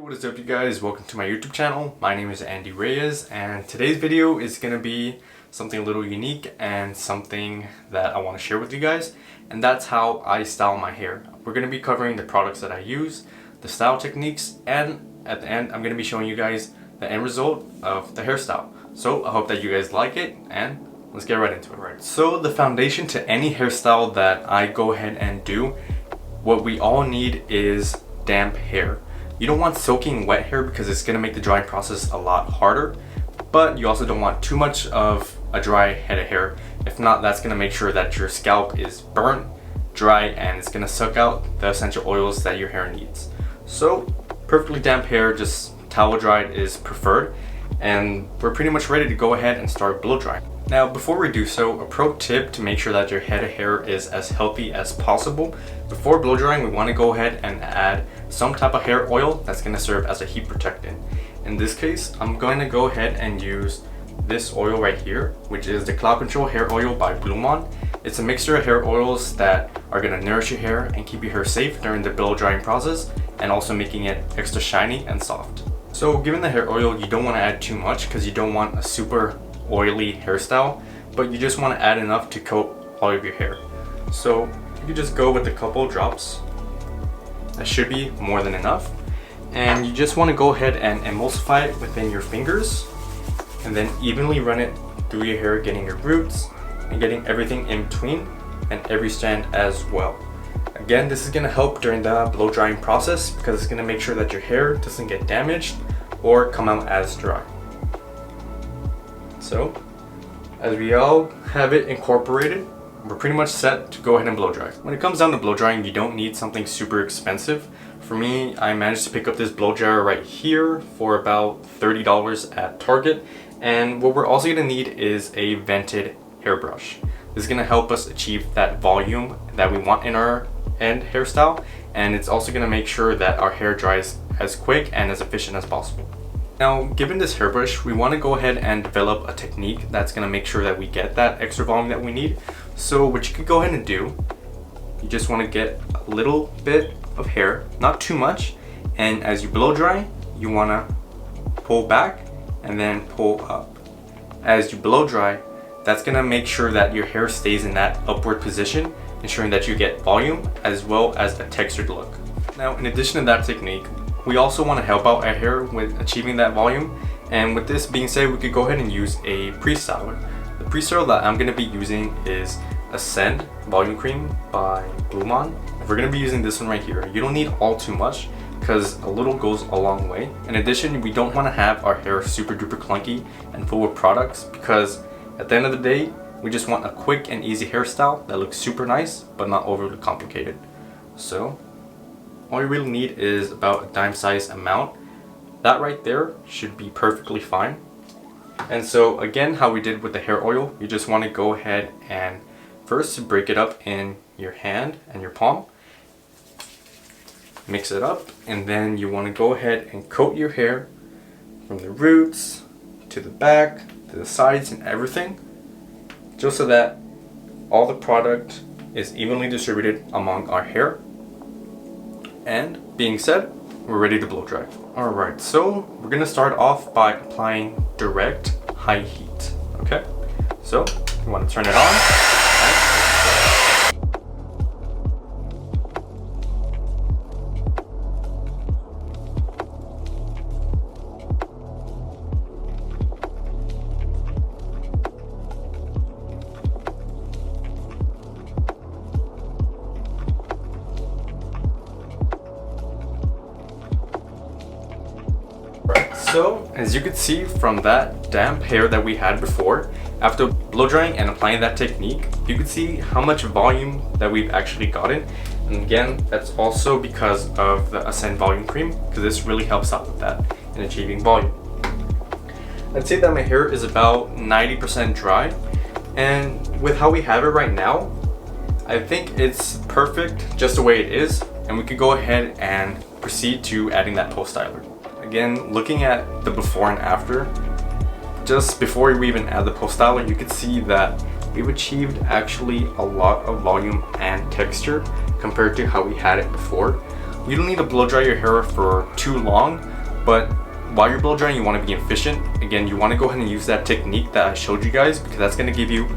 What is up, you guys? Welcome to my YouTube channel. My name is Andy Reyes, and today's video is going to be something a little unique and something that I want to share with you guys, and that's how I style my hair. We're going to be covering the products that I use, the style techniques, and at the end I'm going to be showing you guys the end result of the hairstyle. So I hope that you guys like it, and let's get right into it. Right. So the foundation to any hairstyle that I go ahead and do, what we all need is damp hair. You don't want soaking wet hair because it's going to make the drying process a lot harder, but you also don't want too much of a dry head of hair. If not, that's going to make sure that your scalp is burnt, dry, and it's going to suck out the essential oils that your hair needs. So perfectly damp hair, just towel dried, is preferred, and we're pretty much ready to go ahead and start blow drying. Now, before we do so, a pro tip to make sure that your head of hair is as healthy as possible. Before blow drying, we want to go ahead and add some type of hair oil that's going to serve as a heat protectant. In this case, I'm going to go ahead and use this oil right here, which is the Cloud Control Hair Oil by Blumon. It's a mixture of hair oils that are going to nourish your hair and keep your hair safe during the blow drying process, and also making it extra shiny and soft. So given the hair oil, you don't want to add too much because you don't want a super oily hairstyle, but you just want to add enough to coat all of your hair. So you can just go with a couple drops. That should be more than enough, and you just want to go ahead and emulsify it within your fingers, and then evenly run it through your hair, getting your roots and getting everything in between and every strand as well. Again, this is going to help during the blow drying process because it's going to make sure that your hair doesn't get damaged or come out as dry. So, as we all have it incorporated, we're pretty much set to go ahead and blow dry. When it comes down to blow drying, you don't need something super expensive. For me, I managed to pick up this blow dryer right here for about $30 at Target. And what we're also going to need is a vented hairbrush. This is going to help us achieve that volume that we want in our end hairstyle, and it's also going to make sure that our hair dries as quick and as efficient as possible. Now, given this hairbrush, we want to go ahead and develop a technique that's going to make sure that we get that extra volume that we need. So what you could go ahead and do, you just want to get a little bit of hair, not too much, and as you blow dry, you want to pull back and then pull up. As you blow dry, that's going to make sure that your hair stays in that upward position, ensuring that you get volume as well as a textured look. Now, in addition to that technique, we also want to help out our hair with achieving that volume, and with this being said, we could go ahead and use a pre-styler. The pre-styler that I'm going to be using is Ascend Volume Cream by Blumon. We're going to be using this one right here. You don't need all too much because a little goes a long way. In addition, we don't want to have our hair super duper clunky and full of products, because at the end of the day, we just want a quick and easy hairstyle that looks super nice but not overly complicated. So all you really need is about a dime size amount. That right there should be perfectly fine. And so again, how we did with the hair oil, you just want to go ahead and first break it up in your hand and your palm. Mix it up, and then you want to go ahead and coat your hair from the roots to the back, to the sides and everything, just so that all the product is evenly distributed among our hair. And being said, we're ready to blow dry. Alright, so we're going to start off by applying direct high heat. Okay, so you want to turn it on. So, as you could see from that damp hair that we had before, after blow drying and applying that technique, you could see how much volume that we've actually gotten. And again, that's also because of the Ascend Volume Cream, because this really helps out with that in achieving volume. I'd say that my hair is about 90% dry, and with how we have it right now, I think it's perfect just the way it is, and we could go ahead and proceed to adding that post styler. Again, looking at the before and after, just before we even add the post styler, you could see that we've achieved actually a lot of volume and texture compared to how we had it before. You don't need to blow dry your hair for too long, But while you're blow drying, you want to be efficient. Again, you want to go ahead and use that technique that I showed you guys, because that's going to give you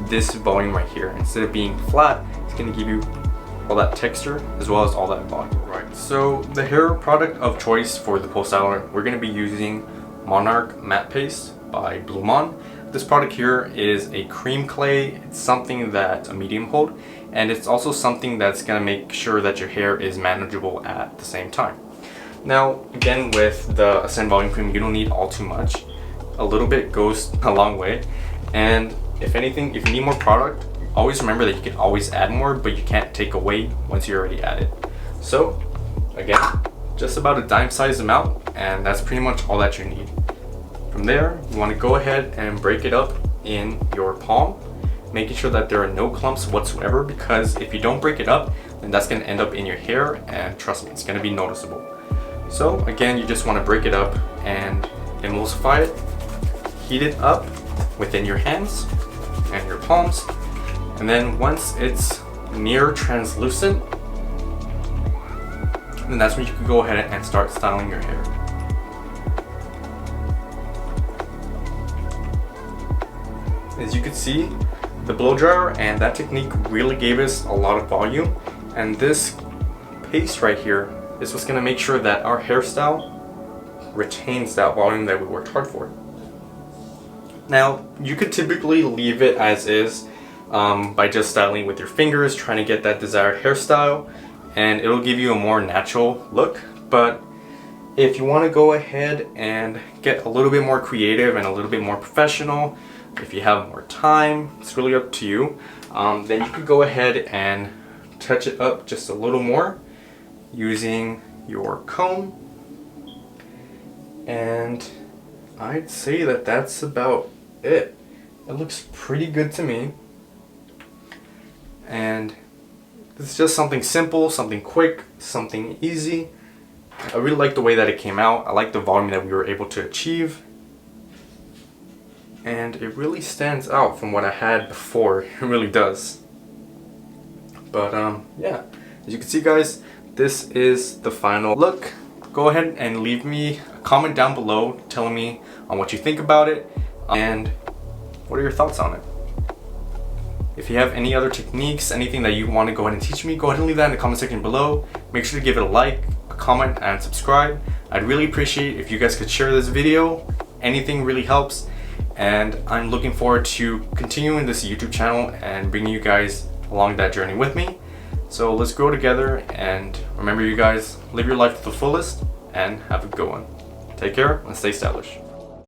this volume right here. Instead of being flat, it's going to give you all that texture as well as all that volume. Right. So the hair product of choice for the pole styler, we're going to be using Monarch Matte Paste by Blue Mon. This product here is a cream clay. It's something that's a medium hold, and it's also something that's going to make sure that your hair is manageable at the same time. Now, again, with the Ascend Volume Cream, you don't need all too much. A little bit goes a long way. And if anything, if you need more product, always remember that you can always add more, but you can't take away once you already added. So, again, just about a dime-sized amount, and that's pretty much all that you need. From there, you want to go ahead and break it up in your palm, making sure that there are no clumps whatsoever, because if you don't break it up, then that's going to end up in your hair, and trust me, it's going to be noticeable. So again, you just want to break it up and emulsify it, heat it up within your hands and your palms, and then once it's near translucent, then that's when you can go ahead and start styling your hair. As you can see, the blow dryer and that technique really gave us a lot of volume, and this paste right here is what's going to make sure that our hairstyle retains that volume that we worked hard for. Now, you could typically leave it as is by just styling with your fingers, trying to get that desired hairstyle, and it'll give you a more natural look. But if you want to go ahead and get a little bit more creative and a little bit more professional, if you have more time, it's really up to you, then you could go ahead and touch it up just a little more using your comb, and I'd say that that's about it. It looks pretty good to me, and it's just something simple, something quick, something easy. I really like the way that it came out. I like the volume that we were able to achieve, and it really stands out from what I had before. It really does. But yeah, as you can see, guys, this is the final look. Go ahead and leave me a comment down below telling me on what you think about it and what are your thoughts on it. If you have any other techniques, anything that you want to go ahead and teach me, go ahead and leave that in the comment section below. Make sure to give it a like, a comment, and subscribe. I'd really appreciate if you guys could share this video. Anything really helps, and I'm looking forward to continuing this YouTube channel and bringing you guys along that journey with me. So let's grow together, and remember, you guys, live your life to the fullest and have a good one. Take care and stay stylish.